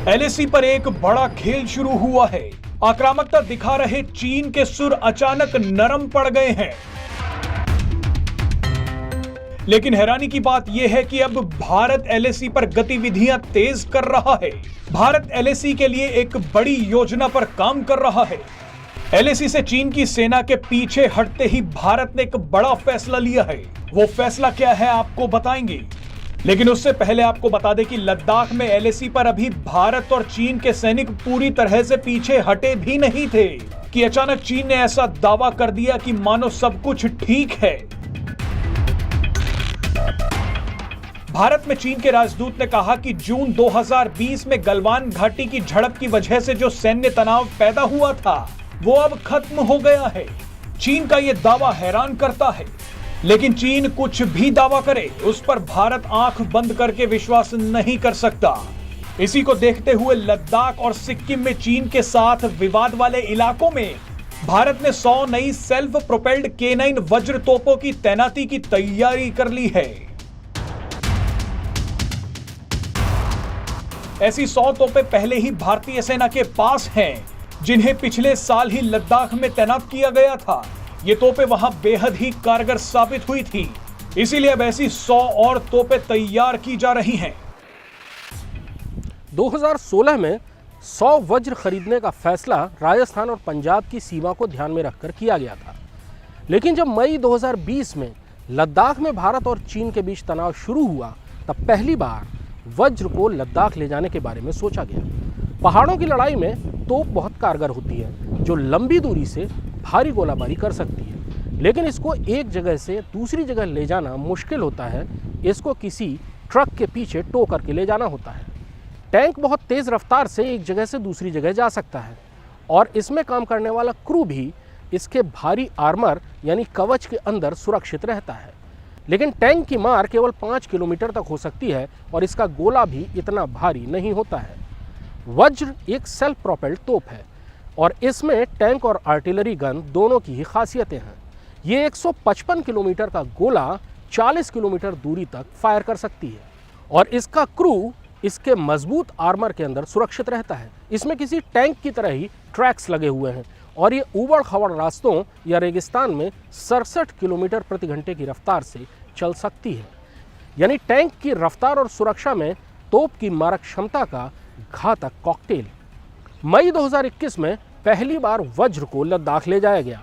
LAC पर एक बड़ा खेल शुरू हुआ है। आक्रामकता दिखा रहे चीन के सुर अचानक नरम पड़ गए हैं। लेकिन हैरानी की बात यह है कि अब भारत एलएसी पर गतिविधियां तेज कर रहा है। भारत एलएसी के लिए एक बड़ी योजना पर काम कर रहा है। एलएसी से चीन की सेना के पीछे हटते ही भारत ने एक बड़ा फैसला लिया है। वो फैसला क्या है आपको बताएंगे, लेकिन उससे पहले आपको बता दें कि लद्दाख में एलएसी पर अभी भारत और चीन के सैनिक पूरी तरह से पीछे हटे भी नहीं थे कि अचानक चीन ने ऐसा दावा कर दिया कि मानो सब कुछ ठीक है। भारत में चीन के राजदूत ने कहा कि जून 2020 में गलवान घाटी की झड़प की वजह से जो सैन्य तनाव पैदा हुआ था वो अब खत्म हो गया है। चीन का यह दावा हैरान करता है, लेकिन चीन कुछ भी दावा करे उस पर भारत आंख बंद करके विश्वास नहीं कर सकता। इसी को देखते हुए लद्दाख और सिक्किम में चीन के साथ विवाद वाले इलाकों में भारत ने 100 नई सेल्फ प्रोपेल्ड K9 वज्र तोपों की तैनाती की तैयारी कर ली है। ऐसी 100 तोपें पहले ही भारतीय सेना के पास हैं, जिन्हें पिछले साल ही लद्दाख में तैनात किया गया था। ये तोपें वहां बेहद ही कारगर साबित हुई थी, इसीलिए अब ऐसी 100 और तोपें तैयार की जा रही हैं। 2016 में 100 वज्र खरीदने का फैसला राजस्थान और पंजाब की सीमा को ध्यान में रखकर किया गया था। लेकिन जब मई 2020 में लद्दाख में भारत और चीन के बीच तनाव शुरू हुआ, तब पहली बार वज्र को लद्दाख ले जाने के बारे में सोचा गया। पहाड़ों की लड़ाई में तोप बहुत कारगर होती है, जो लंबी दूरी से भारी गोलाबारी कर सकती है, लेकिन इसको एक जगह से दूसरी जगह ले जाना मुश्किल होता है। इसको किसी ट्रक के पीछे टो करके ले जाना होता है। टैंक बहुत तेज़ रफ्तार से एक जगह से दूसरी जगह जा सकता है, और इसमें काम करने वाला क्रू भी इसके भारी आर्मर यानी कवच के अंदर सुरक्षित रहता है। लेकिन टैंक की मार केवल 5 किलोमीटर तक हो सकती है, और इसका गोला भी इतना भारी नहीं होता है। वज्र एक सेल्फ प्रोपेल्ड तोप है, और इसमें टैंक और आर्टिलरी गन दोनों की ही खासियतें हैं। ये 155 किलोमीटर का गोला 40 किलोमीटर दूरी तक फायर कर सकती है, और इसका क्रू इसके मजबूत आर्मर के अंदर सुरक्षित रहता है। इसमें किसी टैंक की तरह ही ट्रैक्स लगे हुए हैं, और ये ऊबड़ खाबड़ रास्तों या रेगिस्तान में 67 किलोमीटर प्रति घंटे की रफ्तार से चल सकती है। यानी टैंक की रफ्तार और सुरक्षा में तोप की मारक क्षमता का घातक कॉकटेल। मई 2021 में पहली बार वज्र को लद्दाख ले जाया गया।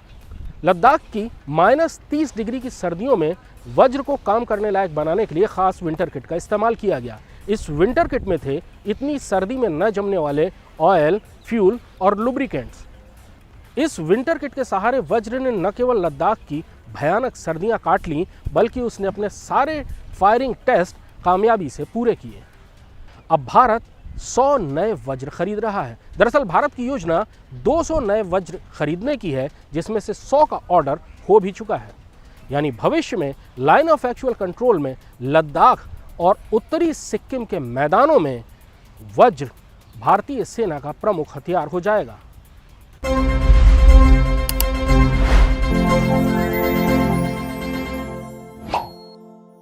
लद्दाख की -30 डिग्री की सर्दियों में वज्र को काम करने लायक बनाने के लिए खास विंटर किट का इस्तेमाल किया गया। इस विंटर किट में थे इतनी सर्दी में न जमने वाले ऑयल, फ्यूल और लुब्रिकेंट्स। इस विंटर किट के सहारे वज्र ने न केवल लद्दाख की भयानक सर्दियां काट लीं, बल्कि उसने अपने सारे फायरिंग टेस्ट कामयाबी से पूरे किए। अब भारत 100 नए वज्र खरीद रहा है। दरअसल भारत की योजना 200 नए वज्र खरीदने की है, जिसमें से 100 का ऑर्डर हो भी चुका है। यानी भविष्य में लाइन ऑफ एक्चुअल कंट्रोल में लद्दाख और उत्तरी सिक्किम के मैदानों में वज्र भारतीय सेना का प्रमुख हथियार हो जाएगा।